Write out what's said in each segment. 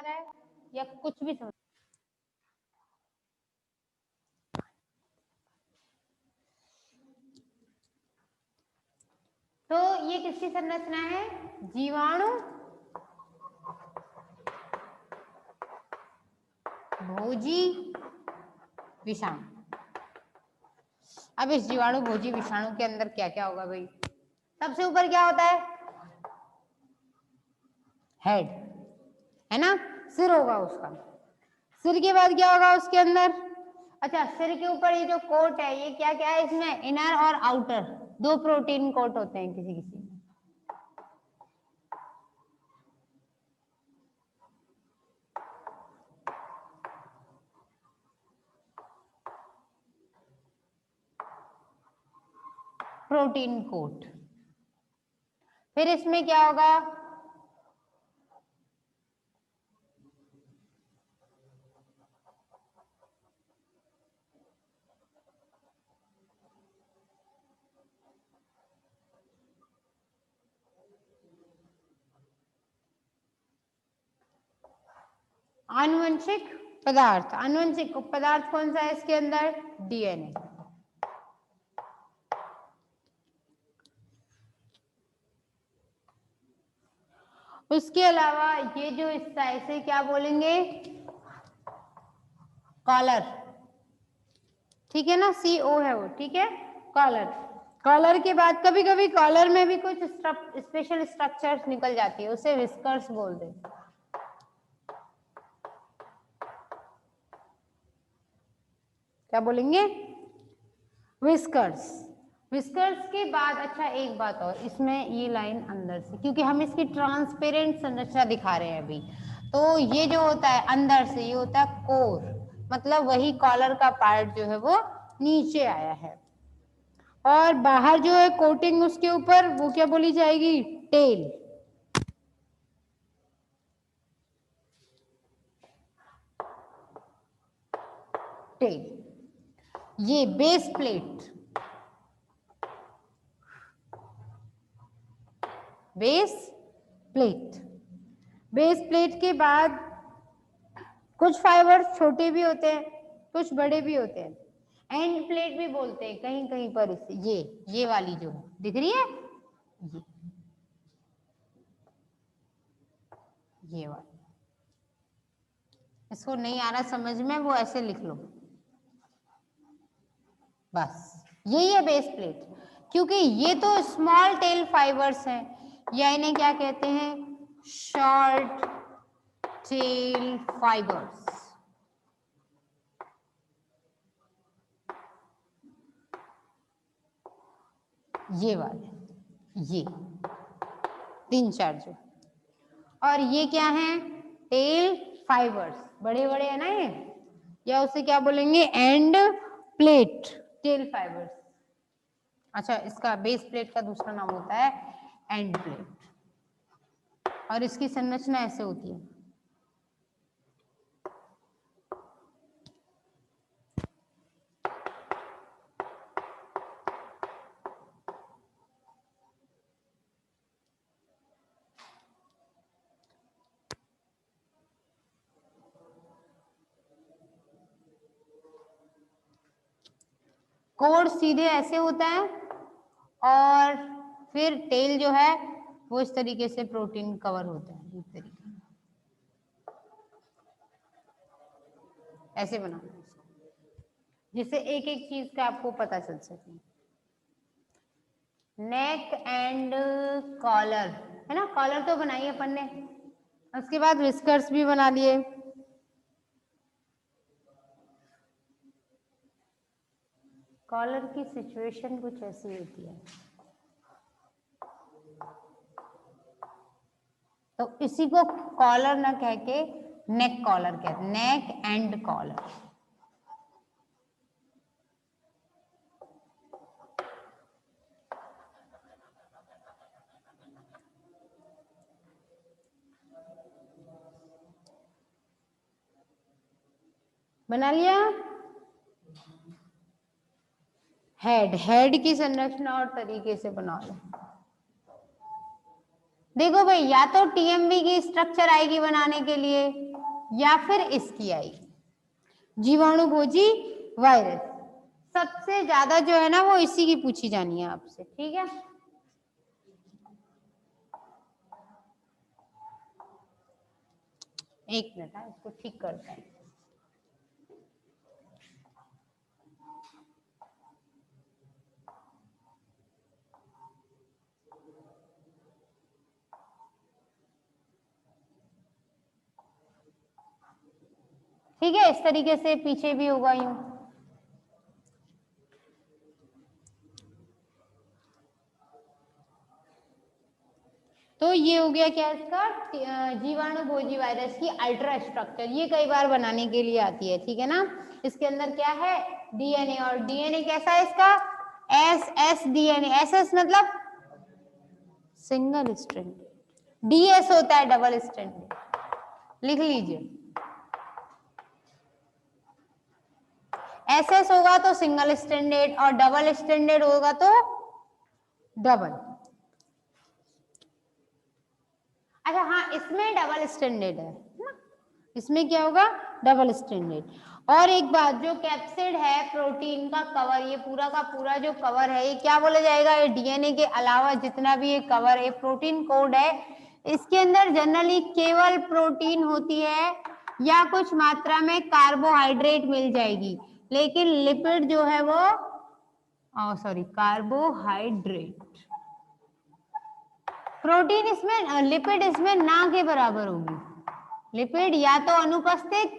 रहा है या कुछ भी समझ? तो ये किसकी संरचना है? जीवाणु भोजी विषाणु। अब इस जीवाणु भोजी विषाणु के अंदर क्या क्या होगा भाई? सबसे ऊपर क्या होता है? हेड, है ना, सिर होगा उसका। सिर के बाद क्या होगा उसके अंदर? अच्छा, सिर के ऊपर ये जो कोट है, ये क्या क्या है इसमें? इनर और आउटर, दो प्रोटीन कोट होते हैं किसी किसी में। Protein coat. फिर इसमें क्या होगा? आनुवंशिक पदार्थ। आनुवंशिक पदार्थ कौन सा है इसके अंदर? डीएनए। उसके अलावा ये जो हिस्सा है इसे क्या बोलेंगे? कॉलर। ठीक है ना, CO है वो, ठीक है, कॉलर। कॉलर के बाद कभी कभी कॉलर में भी कुछ स्पेशल स्ट्रक्चर्स निकल जाती है, उसे विस्कर्स बोलते हैं। क्या बोलेंगे? विस्कर्स। विस्कर्स के बाद, अच्छा एक बात और, इसमें ये लाइन अंदर से, क्योंकि हम इसकी ट्रांसपेरेंट संरचना दिखा रहे हैं अभी, तो ये जो होता है अंदर से, ये होता है कोर, मतलब वही कॉलर का पार्ट जो है वो नीचे आया है, और बाहर जो है कोटिंग उसके ऊपर, वो क्या बोली जाएगी? टेल। टेल। ये base plate. Base plate. Base plate के बाद कुछ फाइबर्स छोटे भी होते हैं, कुछ बड़े भी होते हैं, एंड प्लेट भी बोलते हैं कहीं कहीं पर इसे। ये वाली जो है दिख रही है, ये वाली। इसको नहीं आ रहा समझ में, वो ऐसे लिख लो बस, यही है बेस प्लेट। क्योंकि ये तो स्मॉल टेल फाइबर्स हैं, या इन्हें क्या कहते हैं? Short tail fibres. ये वाले, ये 3-4 जो, और ये क्या है? टेल फाइबर्स, बड़े बड़े है ना ये, या उसे क्या बोलेंगे? End plate tell fibres. अच्छा, इसका बेस प्लेट का दूसरा नाम होता है एंड प्लेट, और इसकी संरचना ऐसे होती है। कोर सीधे ऐसे होता है, और फिर टेल जो है वो इस तरीके से प्रोटीन कवर होता है, इस तरीके ऐसे बनाना है इसको, जिससे एक एक चीज का आपको पता चल सके। नेक एंड कॉलर, है ना, कॉलर तो बनाई अपन ने, उसके बाद विस्कर्स भी बना लिए। कॉलर की सिचुएशन कुछ ऐसी होती है, तो इसी को कॉलर ना कह के नेक कॉलर कहते हैं, नेक एंड कॉलर। बना लिया। हेड, हेड की संरचना और तरीके से बना लो। देखो भाई, या तो टीएमवी की स्ट्रक्चर आएगी बनाने के लिए, या फिर इसकी आई, जीवाणु भोजी वायरस। सबसे ज्यादा जो है ना वो इसी की पूछी जानी है आपसे, ठीक है। एक मिनट है, इसको ठीक करते हैं। ठीक है, इस तरीके से पीछे भी होगा यूं। तो ये हो गया क्या इसका, जीवाणु भोजी वायरस की अल्ट्रा स्ट्रक्चर। ये कई बार बनाने के लिए आती है, ठीक है ना। इसके अंदर क्या है, डीएनए, और डीएनए कैसा है इसका, एस डीएनए। एस मतलब सिंगल स्ट्रैंडेड, डीएस होता है डबल स्ट्रैंडेड, लिख लीजिए। एसएस होगा तो सिंगल स्ट्रैंडेड, और डबल स्ट्रैंडेड होगा तो डबल। अच्छा हाँ, इसमें डबल स्टैंडर्ड है ना, इसमें क्या होगा, डबल स्टैंडर्ड। और एक बात, जो कैप्सिड है प्रोटीन का कवर, ये पूरा का पूरा जो कवर है, ये क्या बोला जाएगा, ये डीएनए के अलावा जितना भी ये कवर है, प्रोटीन कोड है। इसके अंदर जनरली केवल प्रोटीन होती है या कुछ मात्रा में कार्बोहाइड्रेट मिल जाएगी, लेकिन लिपिड जो है वो कार्बोहाइड्रेट, प्रोटीन इसमें, लिपिड इसमें ना के बराबर होगी। लिपिड या तो अनुपस्थित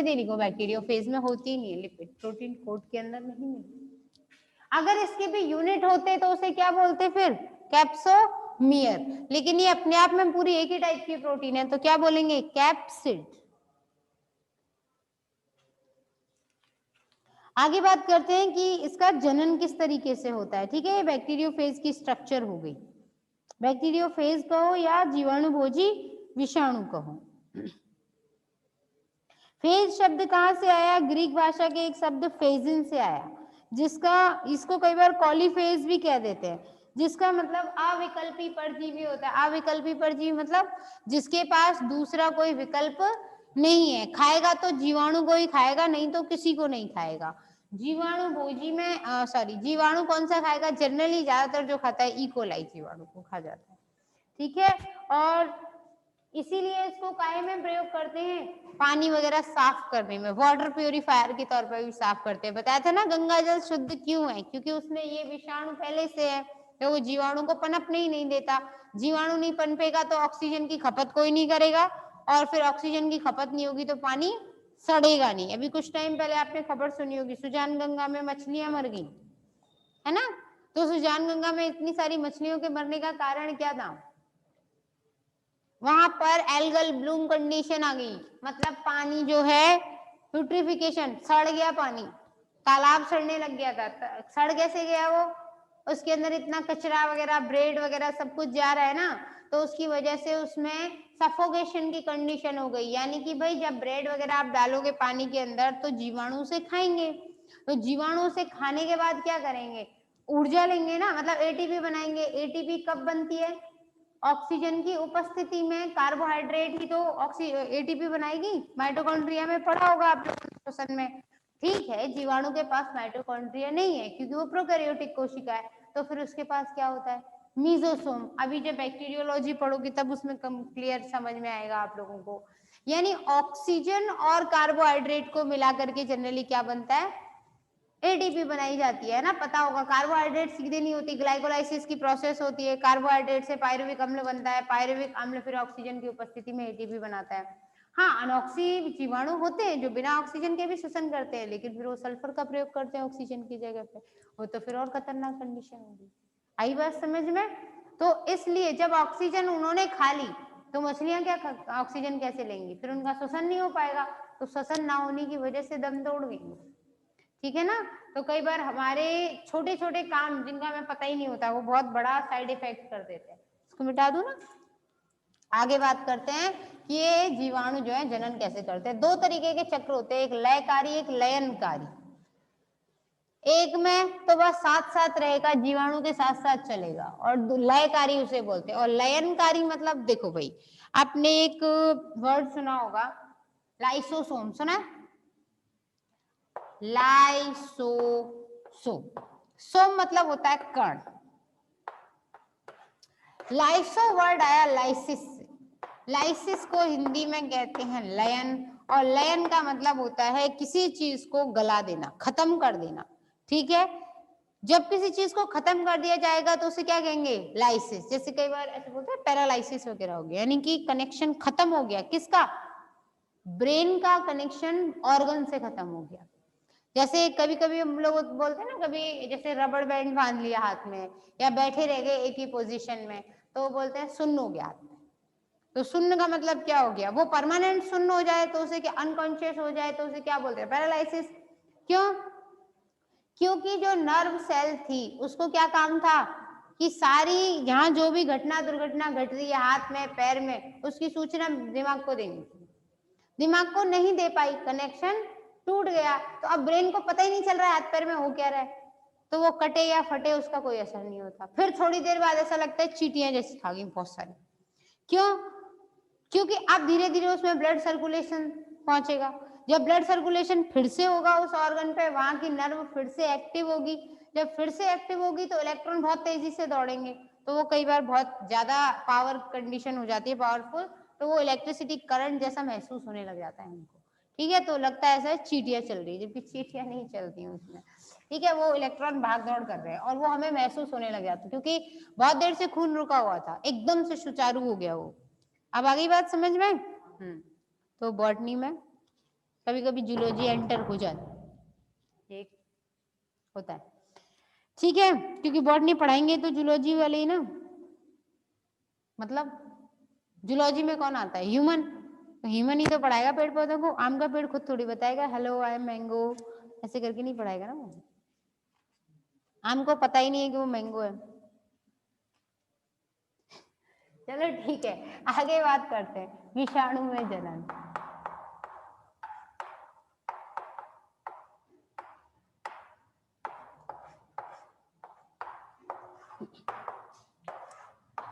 ही लिखो, बैक्टीरियोफेज में होती नहीं है लिपिड, प्रोटीन कोड के अंदर नहीं मिलती। अगर इसके भी यूनिट होते तो उसे क्या बोलते फिर, कैप्सोमियर। लेकिन ये अपने आप में पूरी एक ही टाइप की प्रोटीन है, तो क्या बोलेंगे, कैप्सिड। आगे बात करते हैं कि इसका जनन किस तरीके से होता है, ठीक है। ये बैक्टीरियोफेज की स्ट्रक्चर हो गई, बैक्टीरियोफेज कहो या जीवाणु भोजी विषाणु कहो। फेज शब्द कहां से आया, ग्रीक भाषा के एक शब्द फेजिन से आया, जिसका, इसको कई बार कॉलीफेज भी कह देते हैं, जिसका मतलब अविकल्पी परजीवी होता है। अविकल्पी परजीवी मतलब जिसके पास दूसरा कोई विकल्प नहीं है, खाएगा तो जीवाणु को ही खाएगा, नहीं तो किसी को नहीं खाएगा। जीवाणु भोजी में जीवाणु कौन सा खाएगा, जनरली ज्यादातर जो खाता है इकोलाई जीवाणु को खा जाता है, ठीक है। और इसीलिए इसको काहे में प्रयोग करते हैं, पानी वगैरह साफ करने में, वाटर प्यूरिफायर के तौर पर भी साफ करते हैं। बताया था ना गंगा जल शुद्ध क्यों है, क्योंकि उसमें ये विषाणु पहले से है, तो वो जीवाणु को पनपने ही नहीं देता। जीवाणु नहीं पनपेगा तो ऑक्सीजन की खपत कोई नहीं करेगा, और फिर ऑक्सीजन की खपत नहीं होगी तो पानी सड़ेगा नहीं। अभी कुछ टाइम पहले आपने खबर सुनी होगी, सुजान गंगा में मछलियां मर गई, है ना। तो सुजान गंगा में इतनी सारी मछलियों के मरने का कारण क्या था, वहां पर एल्गल ब्लूम कंडीशन आ गई, मतलब पानी जो है यूट्रिफिकेशन, सड़ गया पानी, तालाब सड़ने लग गया था। सड़ कैसे गया वो, उसके अंदर इतना कचरा वगैरह, ब्रेड वगैरह सब कुछ जा रहा है ना, तो उसकी वजह से उसमें सफोकेशन की कंडीशन हो गई। यानी कि भाई जब ब्रेड वगैरह आप डालोगे पानी के अंदर तो जीवाणु से खाएंगे, तो जीवाणु से खाने के बाद क्या करेंगे, ऊर्जा लेंगे ना, मतलब एटीपी बनाएंगे। एटीपी कब बनती है, ऑक्सीजन की उपस्थिति में। कार्बोहाइड्रेट ही तो एटीपी बनाएगी, माइटोकॉन्ड्रिया में पढ़ा होगा आप लोगों ने में, ठीक है। जीवाणु के पास माइटोकॉन्ड्रिया नहीं है क्योंकि वो प्रोकैरियोटिक कोशिका है, तो फिर उसके पास क्या होता है, मीजोसोम। अभी जब बैक्टीरियोलॉजी पढ़ोगी तब उसमें क्लियर समझ में आएगा आप लोगों को। यानी ऑक्सीजन और कार्बोहाइड्रेट को मिला करके जनरली क्या बनता है, एटीपी बनाई जाती है ना, पता होगा। कार्बोहाइड्रेट सीधे नहीं होती, ग्लाइकोलाइसिस की प्रोसेस होती है, कार्बोहाइड्रेट से पायरुविक अम्ल बनता है, पायरुविक अम्ल फिर ऑक्सीजन की उपस्थिति में एटीपी बनाता है। हाँ, अनऑक्सी जीवाणु होते हैं जो बिना ऑक्सीजन के भी श्वसन करते हैं, लेकिन फिर वो सल्फर का प्रयोग करते हैं ऑक्सीजन की जगह पे, वो तो फिर और खतरनाक कंडीशन होगी। आई बात समझ में। तो इसलिए जब ऑक्सीजन उन्होंने खा ली तो मछलियां क्या ऑक्सीजन कैसे लेंगी, फिर उनका श्वसन नहीं हो पाएगा, तो श्वसन ना होने की वजह से दम तोड़ गई, ठीक है ना। तो कई बार हमारे छोटे छोटे काम जिनका हमें पता ही नहीं होता वो बहुत बड़ा साइड इफेक्ट कर देते हैं, इसको मिटा दूं ना। आगे बात करते हैं कि ये जीवाणु जो है जनन कैसे करते हैं। दो तरीके के चक्र होते हैं, एक लयकारी एक लयनकारी। एक में तो बस साथ साथ रहेगा, जीवाणु के साथ साथ चलेगा, और लयकारी उसे बोलते हैं। और लयनकारी मतलब देखो भाई, आपने एक वर्ड सुना होगा लाइसोसोम, सुना है? लाइसोसोम, सोम मतलब होता है कण। लाइसो वर्ड आया लाइसिस से, लाइसिस को हिंदी में कहते हैं लयन, और लयन का मतलब होता है किसी चीज को गला देना, खत्म कर देना, ठीक है? जब किसी चीज को खत्म कर दिया जाएगा तो उसे क्या कहेंगे? लाइसिस। जैसे कई बार ऐसे बोलते हैं पैरालाइसिस वगैरह हो गया, यानी कि कनेक्शन खत्म हो गया, किसका? ब्रेन का कनेक्शन ऑर्गन से खत्म हो गया। जैसे कभी कभी हम लोग बोलते हैं ना, कभी जैसे रबड़ बैंड बांध लिया हाथ में, या बैठे रह गए एक ही पोजीशन में, तो वो बोलते हैं सुन्न हो गया हाथ में। तो सुन्न का मतलब क्या हो गया? वो परमानेंट सुन्न हो जाए तो उसे क्या, अनकॉन्शियस हो जाए तो उसे क्या बोलते हैं? पैरालाइसिस। क्यों? क्योंकि जो नर्व सेल थी उसको क्या काम था कि सारी जहां जो भी घटना दुर्घटना घट रही है हाथ में पैर में, उसकी सूचना दिमाग को देनी थी, दिमाग को नहीं दे पाई, कनेक्शन टूट गया, तो अब ब्रेन को पता ही नहीं चल रहा है हाथ पैर में हो क्या रहा है, तो वो कटे या फटे उसका कोई असर नहीं होता। फिर थोड़ी देर बाद ऐसा लगता है चींटियां जैसी खा गई बहुत सारी। क्यों? क्योंकि अब धीरे धीरे उसमें ब्लड सर्कुलेशन पहुंचेगा, जब ब्लड सर्कुलेशन फिर से होगा उस ऑर्गन पे, वहां की नर्व फिर से एक्टिव होगी, जब फिर से एक्टिव होगी तो इलेक्ट्रॉन बहुत तेजी से दौड़ेंगे, तो वो कई बार बहुत ज्यादा पावर कंडीशन हो जाती है, पावरफुल, तो वो इलेक्ट्रिसिटी करंट जैसा महसूस होने लग जाता है उनको, ठीक है? तो लगता है ऐसा चींटियां चल रही है, जबकि चींटियां नहीं चलती हैं उसमें, ठीक है? वो इलेक्ट्रॉन भाग दौड़ कर रहे हैं और वो हमें महसूस होने लग जाता है, क्योंकि बहुत देर से खून रुका हुआ था, एकदम से सुचारू हो गया वो। अब आ गई बात समझ में? तो बॉटनी में कभी कभी जूलॉजी एंटर हो जाती है, एक होता है, ठीक है? क्योंकि बॉटनी पढ़ाएंगे तो जूलॉजी वाले ही ना, मतलब जूलॉजी में कौन आता है? ह्यूमन, तो ह्यूमन ही तो पढ़ाएगा पेड़ पौधों को। आम का पेड़ खुद थोड़ी बताएगा हेलो आई एम मैंगो, ऐसे करके नहीं पढ़ाएगा ना वो, आम को पता ही नहीं है कि वो मैंगो है। चलो ठीक है, आगे बात करते हैं विषाणु में जनन।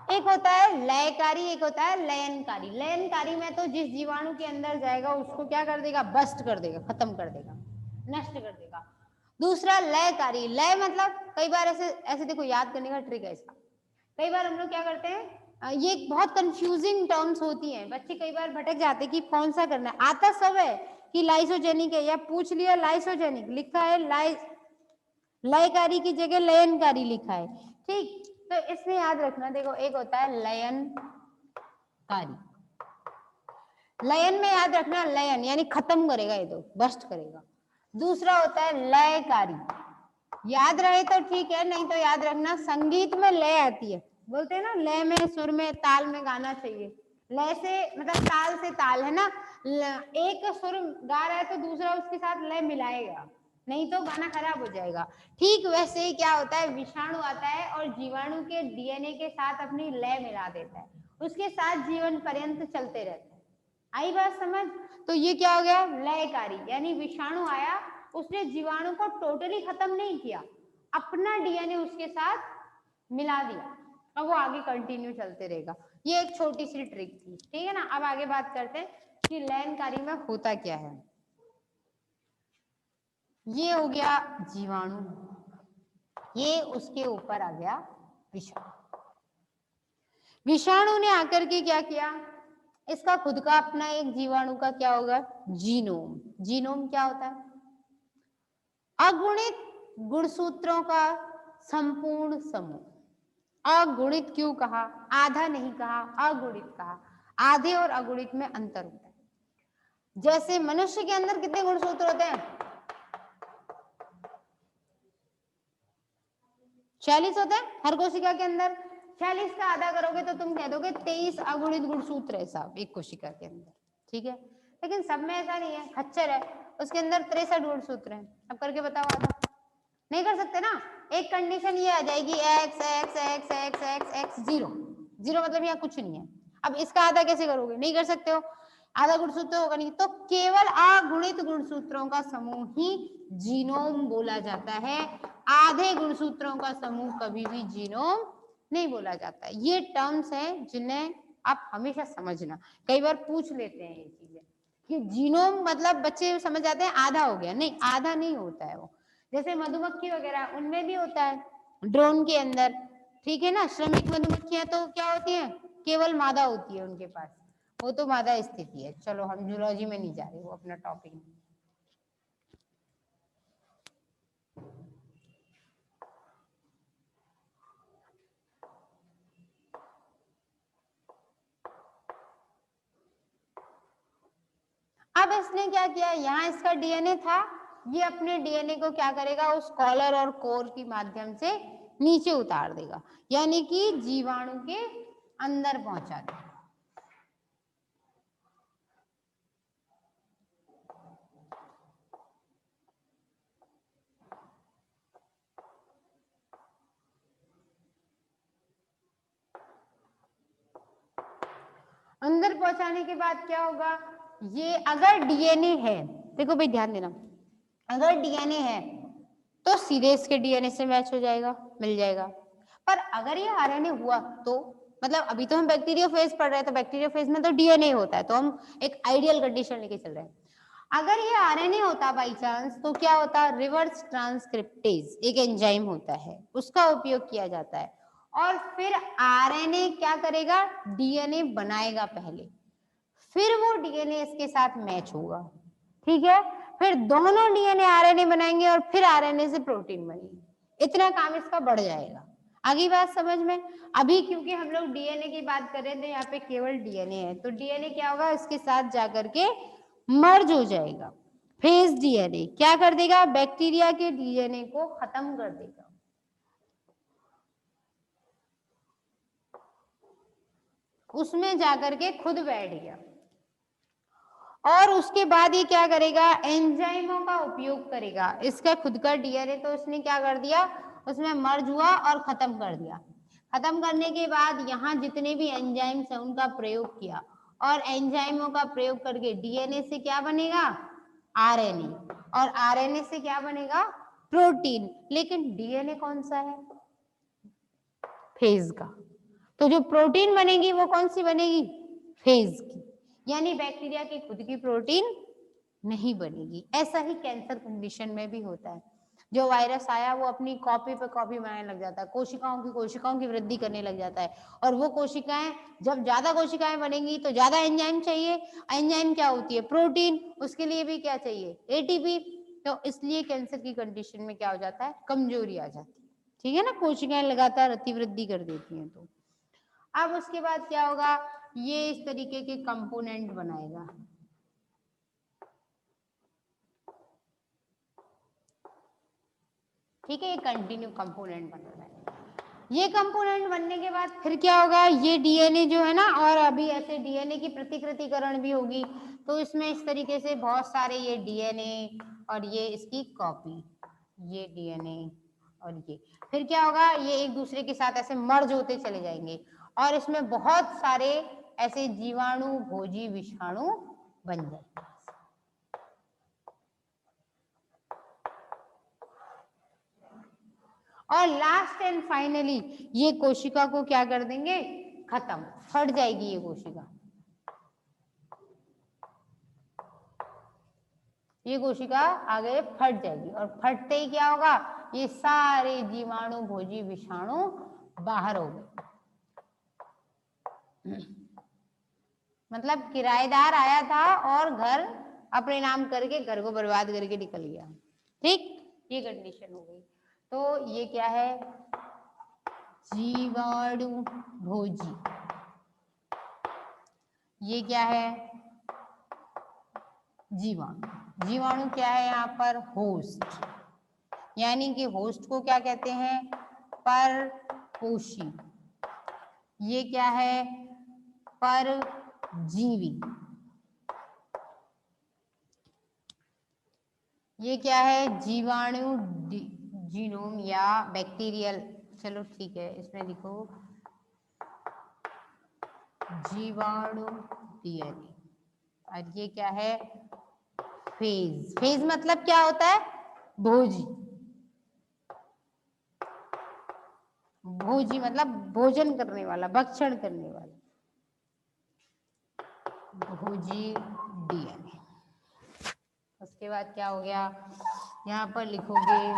एक होता है लयकारी, एक होता है लयनकारी। लयनकारी में तो जिस जीवाणु के अंदर जाएगा उसको क्या कर देगा? बस्ट कर देगा, खत्म कर देगा, नष्ट कर देगा। दूसरा लयकारी, लय मतलब कई बार ऐसे ऐसे देखो, याद करने का ट्रिक है इसका। कई बार हम लोग क्या करते हैं, ये बहुत कंफ्यूजिंग टर्म्स होती हैं, बच्चे कई बार भटक जाते हैं कि कौन सा करना है। आता सब है कि लाइसोजेनिक है, या पूछ लिया लाइसोजेनिक लिखा है, लयकारी की जगह लयनकारी लिखा है, ठीक? तो इसमें याद रखना, देखो एक होता है लयनकारी, लयन में याद रखना लयन यानी खत्म करेगा, ये तो बस्ट करेगा। दूसरा होता है लयकारी, याद रहे तो ठीक है, नहीं तो याद रखना संगीत में लय आती है, बोलते हैं ना लय में सुर में ताल में गाना चाहिए, लय से मतलब ताल से ताल है ना, एक सुर गा रहा है तो दूसरा उसके साथ लय मिलाएगा, नहीं तो गाना खराब हो जाएगा। ठीक वैसे ही क्या होता है, विषाणु आता है और जीवाणु के डीएनए के साथ अपनी लय मिला देता है, उसके साथ जीवन पर्यंत चलते रहते हैं। आई बात समझ? तो ये क्या हो गया? लयकारी, यानी विषाणु आया, उसने जीवाणु को टोटली खत्म नहीं किया, अपना डीएनए उसके साथ मिला दिया, अब वो आगे कंटिन्यू चलते रहेगा। ये एक छोटी सी ट्रिक थी, ठीक है ना? अब आगे बात करते हैं कि लयनकारी में होता क्या है। ये हो गया जीवाणु, ये उसके ऊपर आ गया विषाणु। विषाणु ने आकर के क्या किया, इसका खुद का अपना एक जीवाणु का क्या होगा? जीनोम। जीनोम क्या होता है? अगुणित गुणसूत्रों का संपूर्ण समूह। अगुणित क्यों कहा? आधा नहीं कहा, अगुणित कहा। आधे और अगुणित में अंतर होता है। जैसे मनुष्य के अंदर कितने गुणसूत्र होते हैं? 46 होते हैं हर कोशिका के अंदर। 46 का आधा करोगे तो तुम कह दोगे 23 अगुणित गुणसूत्र है साहब एक कोशिका के अंदर, ठीक है? लेकिन सब में ऐसा नहीं है, खच्चर है उसके अंदर 63 गुणसूत्र हैं। अब करके बताओ आधा। नहीं कर सकते ना, एक कंडीशन ये आ जाएगी x x x x x x zero, zero मतलब यहाँ कुछ नहीं है। अब इसका आधा कैसे करोगे? नहीं कर सकते हो। आधा गुणसूत्र होगा नहीं, तो केवल अगुणित गुणसूत्रों का समूह ही जीनोम बोला जाता है। आधे गुणसूत्रों का समूह कभी भी जीनोम नहीं बोला जाता। ये टर्म्स हैं जिन्हें आप हमेशा समझना, कई बार पूछ लेते हैं ये चीजें कि जीनोम मतलब बच्चे समझ जाते हैं आधा हो गया, नहीं आधा नहीं होता है वो। जैसे मधुमक्खी वगैरह उनमें भी होता है, ड्रोन के अंदर, ठीक है ना। श्रमिक मधुमक्खियां तो क्या होती हैं, केवल मादा होती है उनके पास, वो तो मादा स्थिति है। चलो हम जूलॉजी में नहीं जा रहे, वो अपना टॉपिक नहीं। अब इसने क्या किया, यहाँ इसका डीएनए था, ये अपने डीएनए को क्या करेगा, उस कॉलर और कोर के माध्यम से नीचे उतार देगा, यानी कि जीवाणु के अंदर पहुंचा देगा। अंदर पहुंचाने के बाद क्या होगा, ये अगर डीएनए है, देखो भाई ध्यान देना, अगर डीएनए है तो सीधे इसके डीएनए से मैच हो जाएगा, मिल जाएगा। पर अगर ये आरएनए हुआ तो, मतलब अभी तो हम बैक्टीरियोफेज पढ़ रहे हैं, तो बैक्टीरियोफेज में तो डीएनए होता है, तो हम एक आइडियल कंडीशन लेके चल रहे हैं। अगर ये आरएनए होता बाई चांस, तो क्या होता, रिवर्स ट्रांसक्रिप्टेज एक एंजाइम होता है, उसका उपयोग किया जाता है, और फिर आरएनए क्या करेगा, डीएनए बनाएगा पहले, फिर वो डीएनए इसके साथ मैच होगा, ठीक है। फिर दोनों डीएनए आरएनए बनाएंगे और फिर आरएनए से प्रोटीन बनेगी। इतना काम इसका बढ़ जाएगा। आगे बात समझ में। अभी क्योंकि हम लोग डीएनए की बात कर रहे थे, यहाँ पे केवल डीएनए है, तो डीएनए क्या होगा, इसके साथ जाकर के मर्ज हो जाएगा। फेज डीएनए क्या कर देगा, बैक्टीरिया के डीएनए को खत्म कर देगा, उसमें जाकर के खुद बैठ गया। और उसके बाद ये क्या करेगा, एंजाइमों का उपयोग करेगा। इसका खुद का डीएनए तो उसने क्या कर दिया, उसमें मर्ज हुआ और खत्म कर दिया। खत्म करने के बाद यहाँ जितने भी एंजाइम्स हैं उनका प्रयोग किया, और एंजाइमों का प्रयोग करके डीएनए से क्या बनेगा, आरएनए, और आरएनए से क्या बनेगा, प्रोटीन। लेकिन डीएनए कौन सा है, फेज का, तो जो प्रोटीन बनेगी वो कौन सी बनेगी, फेज की, यानी बैक्टीरिया की खुद की प्रोटीन नहीं बनेगी। ऐसा ही कैंसर कंडीशन में भी होता है, जो वायरस आया वो अपनी कॉपी पे कॉपी बनाने लग जाता है, कोशिकाओं की वृद्धि करने लग जाता है, और वो कोशिकाएं, जब ज्यादा कोशिकाएं बनेंगी तो ज्यादा एंजाइम चाहिए। एंजाइम क्या होती है, प्रोटीन, उसके लिए भी क्या चाहिए, एटीपी। तो इसलिए कैंसर की कंडीशन में क्या हो जाता है, कमजोरी आ जाती है, ठीक है ना, कोशिकाएं लगातार अतिवृद्धि कर देती हैं। तो अब उसके बाद क्या होगा, ये इस तरीके के कंपोनेंट बनाएगा, ठीक है, ये कंटिन्यू कंपोनेंट बन रहा है। ये कंपोनेंट बनने के बाद फिर क्या होगा, ये डीएनए जो है ना, और अभी ऐसे डीएनए की प्रतिकृतिकरण भी होगी, तो इसमें इस तरीके से बहुत सारे ये डीएनए और ये इसकी कॉपी, ये डीएनए और ये, फिर क्या होगा, ये एक दूसरे के साथ ऐसे मर्ज होते चले जाएंगे, और इसमें बहुत सारे ऐसे जीवाणु भोजी विषाणु बन जाते हैं। और लास्ट एंड फाइनली ये कोशिका को क्या कर देंगे, खत्म, फट जाएगी ये कोशिका। ये कोशिका आगे फट जाएगी, और फटते ही क्या होगा, ये सारे जीवाणु भोजी विषाणु बाहर हो गए। मतलब किराएदार आया था और घर अपने नाम करके घर को बर्बाद करके निकल गया, ठीक, ये कंडीशन हो गई। तो ये क्या है, जीवाणु भोजी, ये क्या है, जीवाणु। जीवाणु क्या है यहाँ पर, होस्ट, यानी कि होस्ट को क्या कहते हैं, परपोषी। ये क्या है, परजीवी। ये क्या है, जीवाणु जीनोम या बैक्टीरियल, चलो ठीक है, इसमें लिखो जीवाणु डीएनए। और ये क्या है, फेज। फेज मतलब क्या होता है, भोजी। भोजी मतलब भोजन करने वाला, भक्षण करने वाला, भोजी डीएनए। उसके बाद क्या हो गया, यहाँ पर लिखोगे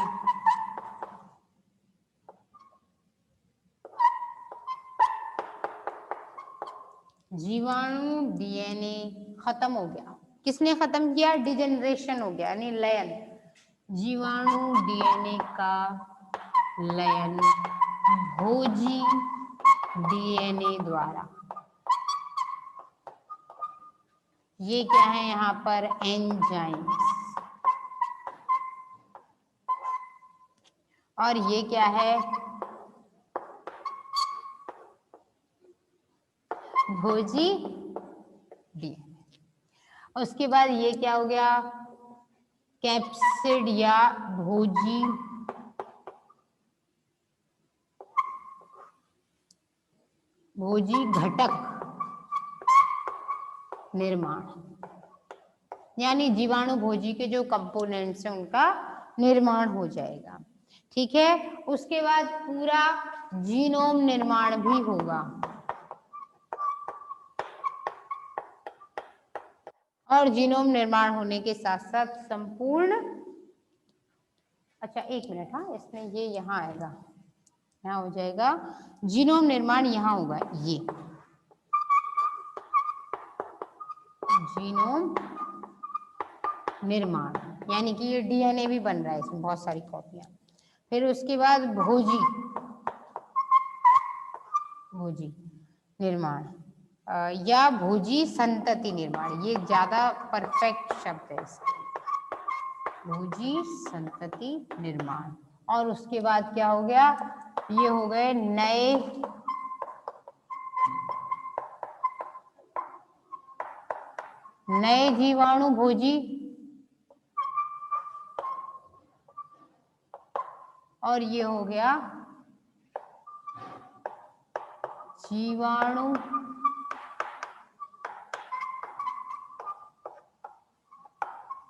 जीवाणु डीएनए खत्म हो गया। किसने खत्म किया, डिजेनरेशन हो गया यानी लयन। जीवाणु डीएनए का लयन भोजी डीएनए द्वारा। ये क्या है यहाँ पर, एंजाइम्स। और ये क्या है, भोजी डीएनए। उसके बाद ये क्या हो गया, कैप्सिड या भोजी घटक निर्माण, यानी जीवाणु भोजी के जो कंपोनेंट्स हैं उनका निर्माण हो जाएगा। ठीक है, उसके बाद पूरा जीनोम निर्माण भी होगा। और जीनोम निर्माण होने के साथ साथ संपूर्ण, अच्छा एक मिनट, हाँ इसमें ये यहाँ आएगा, यहाँ हो जाएगा जीनोम निर्माण, यहाँ होगा ये जीनोम निर्माण, यानी कि ये डीएनए भी बन रहा है इसमें बहुत सारी कॉपियां। फिर उसके बाद भोजी निर्माण या भोजी संतति निर्माण, ये ज्यादा परफेक्ट शब्द है इसका, भोजी संतति निर्माण। और उसके बाद क्या हो गया, ये हो गए नए जीवाणु भोजी, और ये हो गया जीवाणु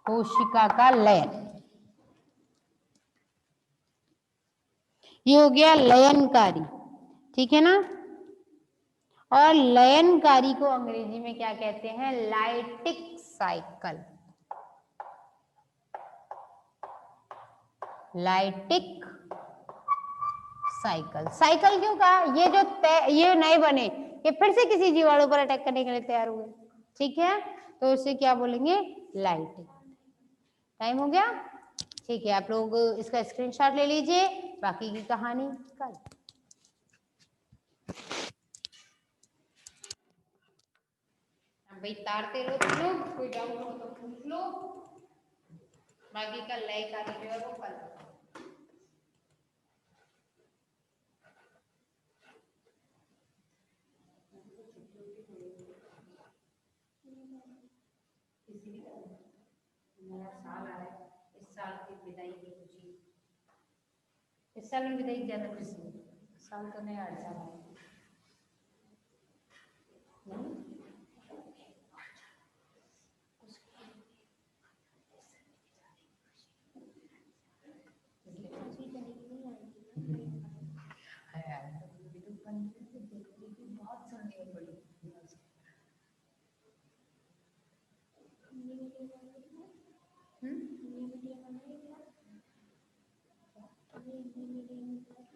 कोशिका का लयन। ये हो गया लयनकारी, ठीक है ना। और लयनकारी को अंग्रेजी में क्या कहते हैं, lytic cycle. Lytic cycle, cycle क्यों कहा, ये जो ये नए बने, ये फिर से किसी जीवाणु पर अटैक करने के लिए तैयार हुए, ठीक है, तो इसे क्या बोलेंगे, लाइटिक। टाइम हो गया, ठीक है, आप लोग इसका स्क्रीनशॉट ले लीजिए, बाकी की कहानी कल। भाई तारते रहो तुम लोग, कोई डाउट हो तो पूछ लो, बाकी का लय कार्य जो है वो कल। नया साल आ रहा है, इस साल की विदाई की खुशी, इस साल में विदाई ज्यादा खुशी, साल तो नया साल है।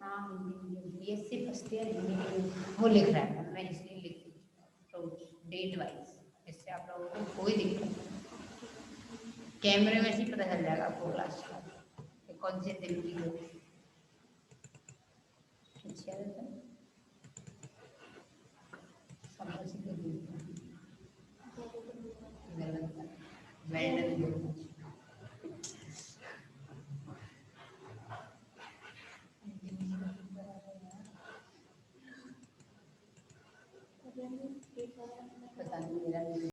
हाँ BSc first year Hindi medium वो लिख रहा है, मैं इसलिए लिख रोज डेट वाइज, इससे आप लोगों को कोई दिक्कत नहीं, कैमरे में ही पता चल जाएगा आपको क्लास का कौन से दिन की हो। Well done.